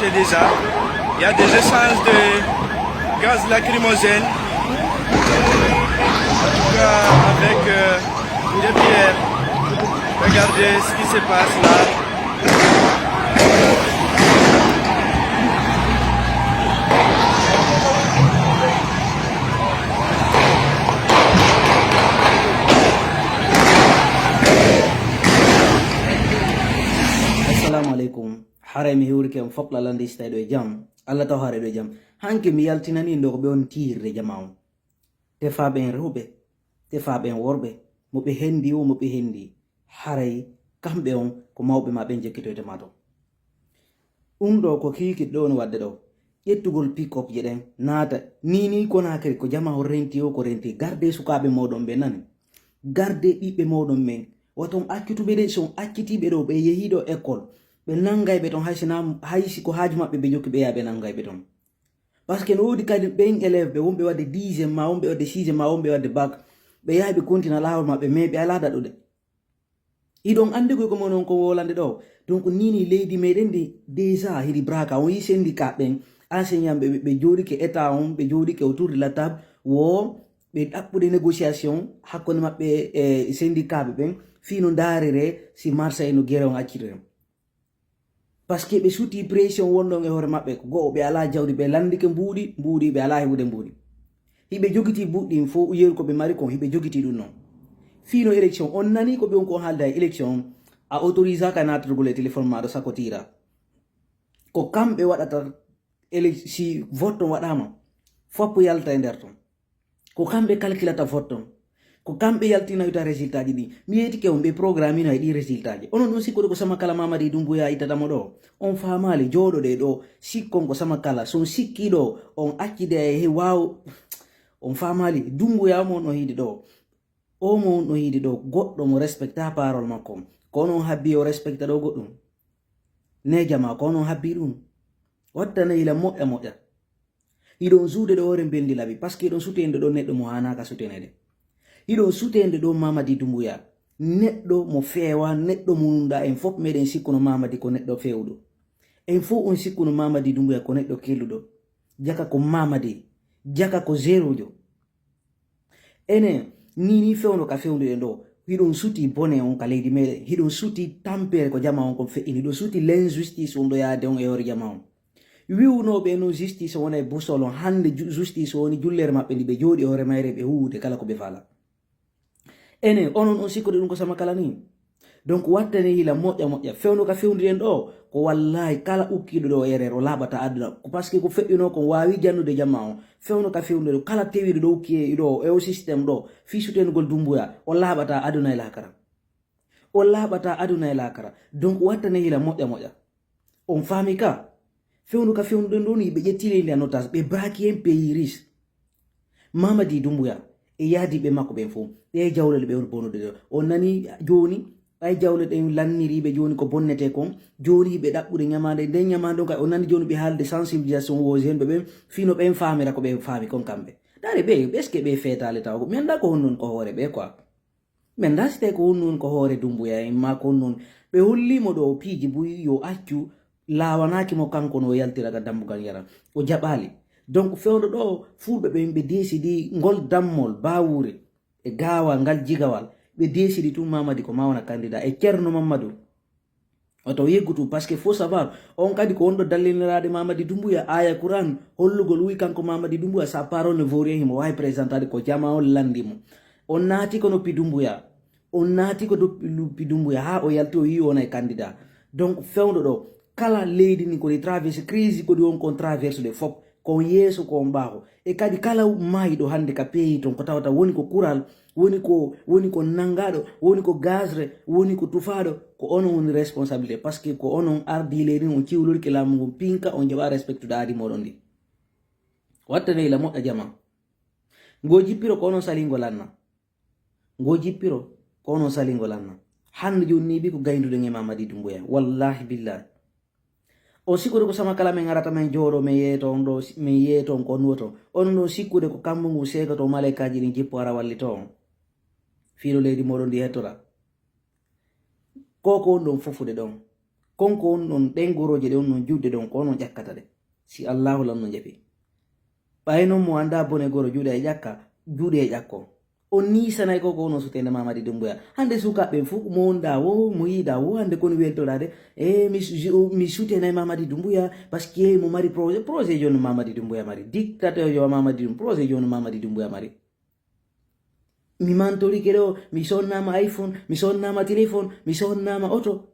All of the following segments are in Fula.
côté déjà. Il y a des échanges de gaz lacrymogène, en tout cas avec des pierres. Regardez ce qui se passe là. Assalamu alaikum. Hare mi huri kem fokla landi stay do jam. Allah to hare do jam. Hanke mi yaltinani ndo be on tirre jamaaw. Te fa ben rewbe, te fa ben worbe, mo be hendi o mo be hendi. Hare kambe on ko mawbe ma ben jekkito te mato. Umdo ko kiki do no wadde do. Yettugol pick up jeden nata nini ko na kare ko jamaaw renti o ko renti garde sukabe modon be nani. Garde bibe modon men. Waton akkitube de son akkitibe do be yehido école. Be nangay be ton haysi ko haaju mabbe be jokki be ya be nangay be ton parce que no wodi kadi ben élève be wombe wadde 10e ma wombe wadde 6e ma wombe wadde bac be yaay be kontina lawol mabbe me be alada do de idon ande ko monon ko wolande do donc nini leydi meden de déjà hidi braka on yi syndicat ben enseignant be jodi ke état on be jodi ke autour de la table wo be dabbude négociation hakkone mabbe syndicat be ben fino darere si Marseille no gere on accire parce que be suti pression wondon e hore mabbe ko go be ala jawdi be landike mbudi be ala hebude mbudi hibe jogiti buddi fo uyer ko be mari ko hibe jogiti dun non fino election on nani ko be on ko halda election a autorisa ka natrugol téléphone ma do sakotira ko kambe wadata si vote wadama fop yalta e nder ton ko kambe calculata vote ko kambe yaltina yuta resultat di mi yeti ke on be programme na di resultat di onon non sikko ko sama kala Mamadi Doumbouya itata mo do on famali jodo de do sikkon ko sama kala son sikki do on accide he waw on famali Doumbouya mo no hidi do o mo no hidi do goddo mo respecta parole makko ko non habbi o respecta do goddum ne jama ko non habbi dum watta ne ila mo e mo ya idon zude do hore bendi labi parce que don sutende do neddo mo hanaka sutenede ido sutende do Mamadi Doumbouya neddo mo fewa neddo munda en fop meden sikkuno Mamadi ko neddo fewdo en fo on sikkuno Mamadi Doumbouya ko neddo kelludo jaka ko Mamadi jaka ko zerojo ene nini fewno ka fewdo en do hidon suti bone on ka leydi mede hidon suti tampere ko jama on ko feini do suti l'injustice on do yaade on e hore jama on wiwnoɓe no justice wona e busolo hande justice woni jullere mabbe ndi be jodi hore mayre be huude kala ko be fala ene onon on sikko dum ko sama kala ni donc wattane hila moƴƴa fewno ka fewndiden do ko wallahi kala ukkido do erero labata aduna ko parce que ko feƴƴino ko wawi jannude jamma o fewno ka fewndide kala tewido do ukki do e o système do fi sutenugol Doumbouya o labata aduna e lakara o labata aduna e lakara donc wattane hila moƴƴa on fami ka fewno ka fewndiden do ni be jettile ndi notas be braki en pays riche Mamadi Doumbouya e yaadi be makko ben fo e jawlele be bonude do on nani joni ay jawle de lanniri be joni ko bonnete kon joni be dabbude nyamande de nyamando ka on nani joni be halde sensibilisation wo jen be fino be famira ko be fami kon kambe dare be eske be fetale taw ko menda ko honnon ko hore be quoi menda ste ko honnon ko hore Doumbouya en ma ko non be hollimo do piji buyi yo accu lawanaki mo kanko no yaltira ga dambugal yara o jabali donc fewdo do fulbe be décidi ngol dammol bawure e gawa ngal jigawal be décidi tout Mamadi ko mawna candidat e Cerno Mamadou oto yeggutu parce que faut savoir on kadi ko ondo dallinirade Mamadi Doumbouya aya Quran hollugol wi kanko Mamadi Doumbouya sa parole ne vaut rien mo way présentade ko jama on landimo on naati ko no Doumbouya on naati ko do Doumbouya ha o yalti o yi on ay candidat donc fewdo do kala leydi ni ko di traverse crise ko di on kon traverse de fop ko yeso ko mbaho e kadi kala maydo hande ka peyi ton ko tawata woni ko kural woni ko nangado woni ko gazre woni ko tufado ko onon woni responsabilité parce que ko onon ardi leydi on ciwlol ke lamu pinka on jaba respect daadi modon di wattane la modda jama ngo jippiro ko onon salingo lanna ngo jippiro ko onon salingo lanna hande jonni bi ko gayndude nge Mamadi Doumbouya wallahi billahi o sikkude ko sama kala men arata men joodo men yeeto on do men yeeto on ko nuwoto on no sikkude ko kammu ngu segato malaikaji ni jippo ara wallito on fiilo leydi moɗon ndi hettora koko on ɗon fofude ɗon konko on non ɗen goroje ɗe on non juɗde ɗon ko onon ƴakkata ɗe si allahu lam no jaɓi ɓay non mo anda bone goro juuɗe e ƴakka juuɗe e ƴakko on nisanay koko ono sutende Mamadi Doumbouya hande sukaɓe fu mo wonda wo mo yiɗa wo hande kono weltoɗade mi sutenay Mamadi Doumbouya par ce que mo mari projet joni Mamadi Doumbouya mari dictateur yo Mamadi projet joni Mamadi Doumbouya mari mi mantorike ɗo mi sonnama iPhone mi sonnama téléphone mi sonnama auto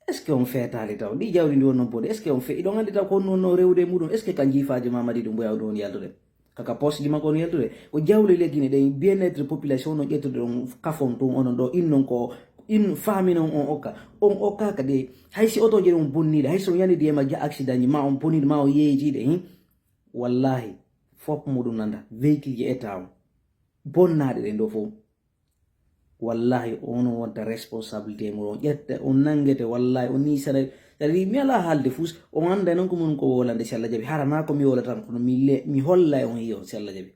est ce que on fetali taw ɗi jawdi ndi wonnon bode est ce que on fe iɗon andi taw ko nonno rewde muɗum est ce que ka jiifaji Mamadi Doumbouya ɗon yaltude kaka poste ji makko on yaltude ko jawle leggine ɗe bien être population no ƴettude ɗon kafon tun onon ɗo innon ko in faminon on okkaka de haysi otoje ɗon bonniɗe hayso yanidi ema ja accident ji ma on bonniɗe ma o yeejiɗe hin wallahi fop muɗum nanda véhicule ji état on bonnaɗe ɗen ɗo fof wallahi onon wonta responsabilité muɗon ƴetta on nangete wallahi on nisana c'est-à-dire mi ala haalde fus on anda non ko mun ko wolande si Allah jaɓi harana ko mi wola tan kono mi holla on yiyo si Allah jaɓi